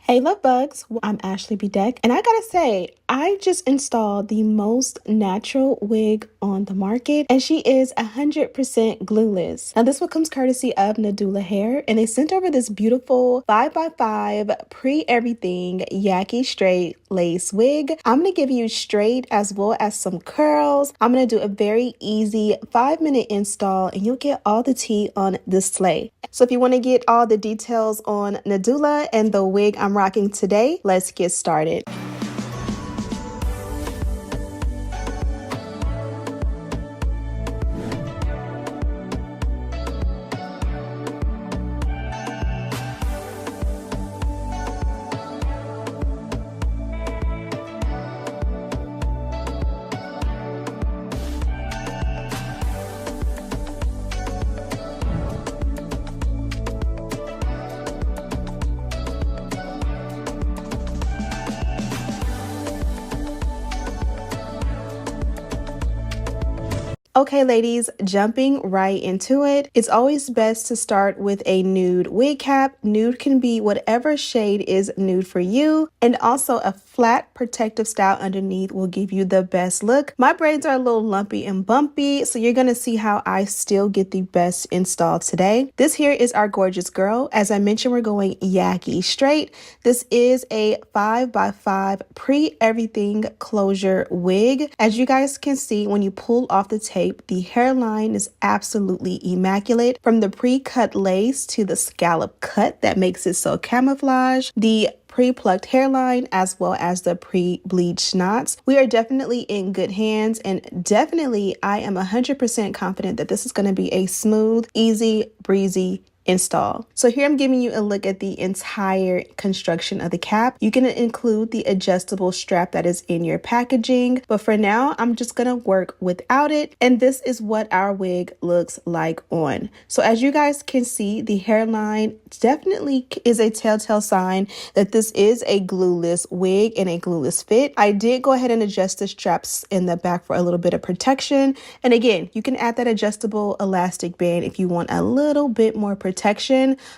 Hey love bugs, I'm Ashley B. Deck, and I gotta say, I just installed the most natural wig on the market, and she is 100% glueless. Now this one comes courtesy of Nadula Hair, and they sent over this beautiful 5x5 pre-everything Yaki straight lace wig. I'm gonna give you straight as well as some curls. I'm gonna do a very easy 5-minute install, and you'll get all the tea on this slay. So if you want to get all the details on Nadula and the wig I'm rocking today, let's get started. Okay, ladies, jumping right into it. It's always best to start with a nude wig cap. Nude can be whatever shade is nude for you. And also a flat protective style underneath will give you the best look. My braids are a little lumpy and bumpy, so you're gonna see how I still get the best install today. This here is our gorgeous girl. As I mentioned, we're going Yaki straight. This is a 5x5 pre-everything closure wig. As you guys can see, when you pull off the tape, the hairline is absolutely immaculate. From the pre-cut lace to the scallop cut that makes it so camouflage, the pre-plucked hairline as well as the pre-bleached knots. We are definitely in good hands, and definitely I am 100% confident that this is going to be a smooth, easy, breezy install. So here I'm giving you a look at the entire construction of the cap. You can include the adjustable strap that is in your packaging, but for now I'm just gonna work without it, and this is what our wig looks like on. So as you guys can see, the hairline definitely is a telltale sign that this is a glueless wig and a glueless fit. I did go ahead and adjust the straps in the back for a little bit of protection, and again, you can add that adjustable elastic band if you want a little bit more protection,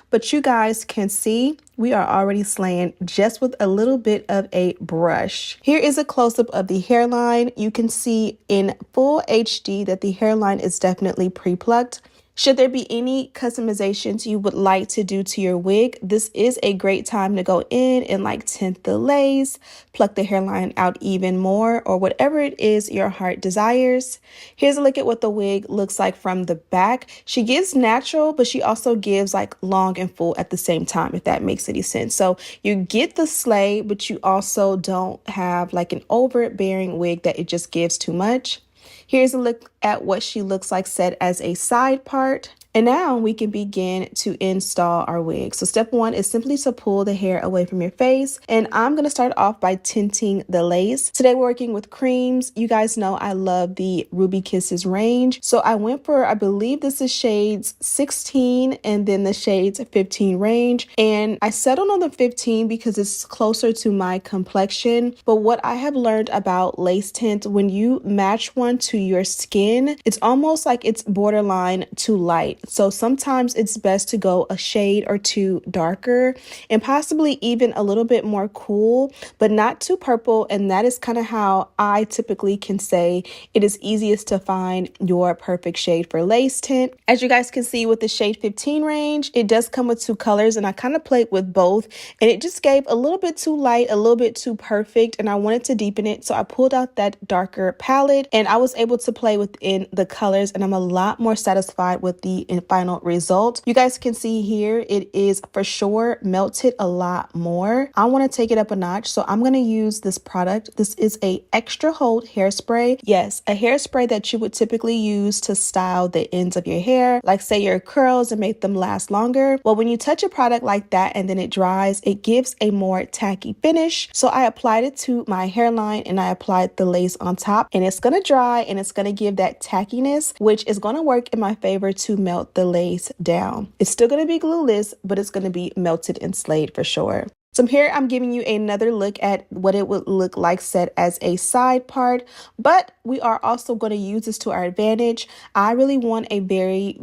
but you guys can see we are already slaying just with a little bit of a brush. Here is a close-up of the hairline. You can see in full HD that the hairline is definitely pre-plucked. Should there be any customizations you would like to do to your wig, this is a great time to go in and like tint the lace, pluck the hairline out even more, or whatever it is your heart desires. Here's a look at what the wig looks like from the back. She gives natural, but she also gives like long and full at the same time, if that makes any sense. So you get the slay, but you also don't have like an overbearing wig that it just gives too much. Here's a look at what she looks like set as a side part. And now we can begin to install our wig. So step one is simply to pull the hair away from your face. And I'm going to start off by tinting the lace. Today we're working with creams. You guys know I love the Ruby Kisses range. So I went for, I believe this is shades 16 and then the shades 15 range. And I settled on the 15 because it's closer to my complexion. But what I have learned about lace tint, when you match one to your skin, it's almost like it's borderline too light. So sometimes it's best to go a shade or two darker and possibly even a little bit more cool, but not too purple. And that is kind of how I typically can say it is easiest to find your perfect shade for lace tint. As you guys can see with the shade 15 range, it does come with two colors, and I kind of played with both, and it just gave a little bit too light, a little bit too perfect, and I wanted to deepen it. So I pulled out that darker palette and I was able to play within the colors, and I'm a lot more satisfied with the final result. You guys can see here it is for sure melted a lot more. I want to take it up a notch, so I'm going to use this product. This is a extra hold hairspray. Yes, a hairspray that you would typically use to style the ends of your hair, like say your curls, and make them last longer. Well, when you touch a product like that and then it dries, it gives a more tacky finish. So I applied it to my hairline and I applied the lace on top, and it's going to dry and it's going to give that tackiness, which is going to work in my favor to melt the lace down. It's still going to be glueless, but it's going to be melted and slayed for sure. So here I'm giving you another look at what it would look like set as a side part, but we are also going to use this to our advantage. I really want a very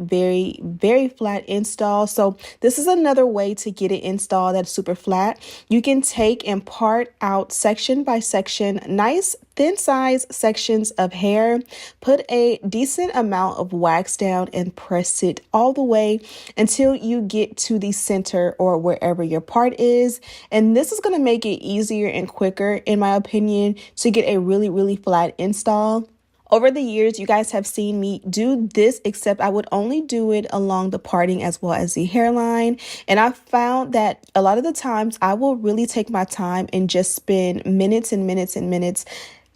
flat install. So this is another way to get it installed that's super flat. You can take and part out section by section, nice thin size sections of hair, put a decent amount of wax down and press it all the way until you get to the center or wherever your part is. And this is going to make it easier and quicker, in my opinion, to get a really flat install. Over the years, you guys have seen me do this, except I would only do it along the parting as well as the hairline. And I found that a lot of the times I will really take my time and just spend minutes and minutes and minutes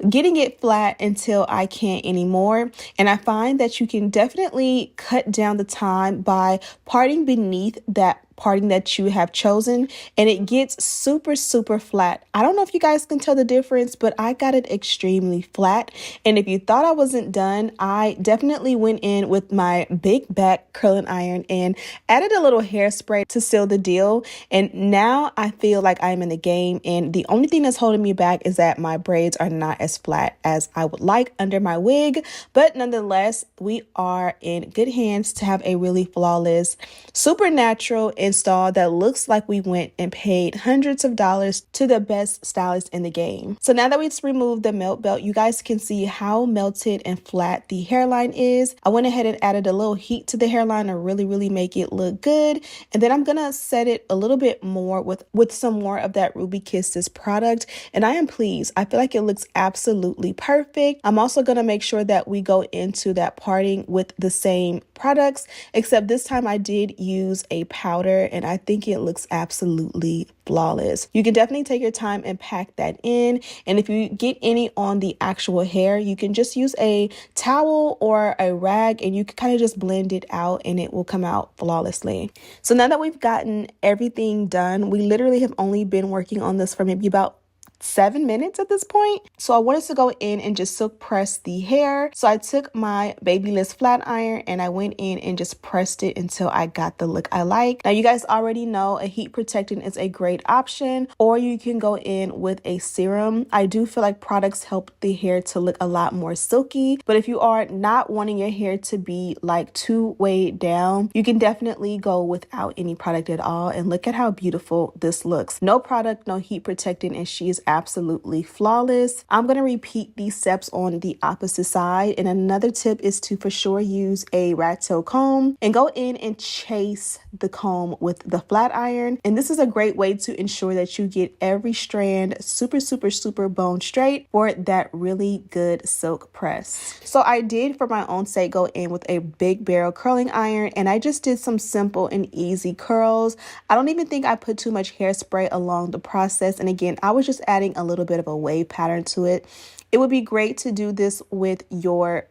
getting it flat until I can't anymore. And I find that you can definitely cut down the time by parting beneath that parting that you have chosen, and it gets super flat. I don't know if you guys can tell the difference, but I got it extremely flat. And if you thought I wasn't done, I definitely went in with my big back curling iron and added a little hairspray to seal the deal. And now I feel like I'm in the game, and the only thing that's holding me back is that my braids are not as flat as I would like under my wig. But nonetheless, we are in good hands to have a really flawless, super natural install that looks like we went and paid hundreds of dollars to the best stylist in the game. So now that we've removed the melt belt, you guys can see how melted and flat the hairline is. I went ahead and added a little heat to the hairline to really make it look good. And then I'm gonna set it a little bit more with some more of that Ruby Kisses product. And I am pleased. I feel like it looks absolutely perfect. I'm also gonna make sure that we go into that parting with the same products, except this time I did use a powder, and I think it looks absolutely flawless. You can definitely take your time and pack that in, and if you get any on the actual hair, you can just use a towel or a rag and you can kind of just blend it out and it will come out flawlessly. So now that we've gotten everything done, we literally have only been working on this for maybe about 7 minutes at this point. So I wanted to go in and just silk press the hair. So I took my Babyless flat iron and I went in and just pressed it until I got the look I like. Now you guys already know a heat protectant is a great option, or you can go in with a serum. I do feel like products help the hair to look a lot more silky, but if you are not wanting your hair to be like too weighed down, you can definitely go without any product at all. And look at how beautiful this looks. No product, no heat protectant, and she is absolutely flawless. I'm going to repeat these steps on the opposite side. And another tip is to for sure use a rat tail comb and go in and chase the comb with the flat iron. And this is a great way to ensure that you get every strand super bone straight for that really good silk press. So I did, for my own sake, go in with a big barrel curling iron, and I just did some simple and easy curls. I don't even think I put too much hairspray along the process. And again, I was just adding a little bit of a wave pattern to it. It would be great to do this with your,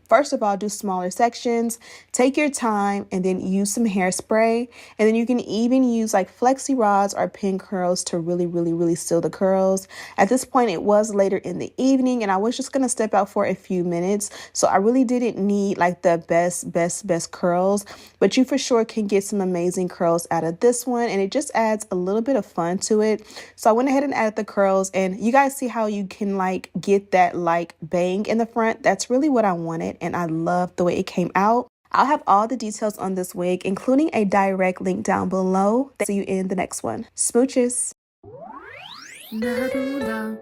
first of all, do smaller sections, take your time, and then use some hairspray. And then you can even use like flexi rods or pin curls to really seal the curls. At this point, it was later in the evening and I was just going to step out for a few minutes. So I really didn't need like the best curls, but you for sure can get some amazing curls out of this one. And it just adds a little bit of fun to it. So I went ahead and added the curls, and you guys see how you can like get that like bang in the front. That's really what I wanted, and I love the way it came out. I'll have all the details on this wig, including a direct link down below. See you in the next one. Smooches. Nadula.